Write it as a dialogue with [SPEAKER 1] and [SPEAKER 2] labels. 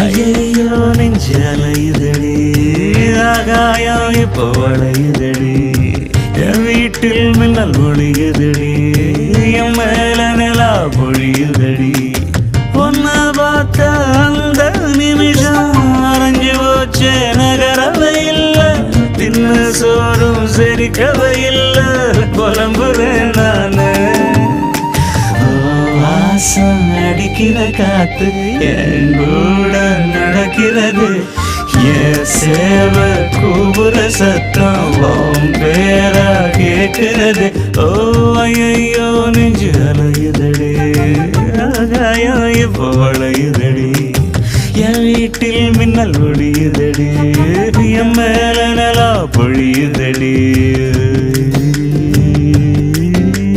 [SPEAKER 1] ஐயோ நெஞ்சலையுதடி ஆகாயம் இப்போ வளையுதடி என் வீட்டில் மின்னல் ஒளியுதடி என் மேல நிலா பொழியுதடி ஒன்ன பார்த்த அந்த நிமிஷம் அரைஞ்சு போச்சே நகரவை இல்லை தின்ன சோறும் செரிக்கவை இல்லை புலம்புறேன் நானு வாசம் அடிக்கிற காத்து என் கூட நடக்கிறது என் சேவ கூபுர சத்தம் பேரா கேட்கிறது ஓ ஐயோ நெஞ்சு அலையுதடி ஆகாயம் இப்போ வளையுதடி என் வீட்டில் மின்னல் ஒளியுதடி என் மேல நிலா பொழியுதடி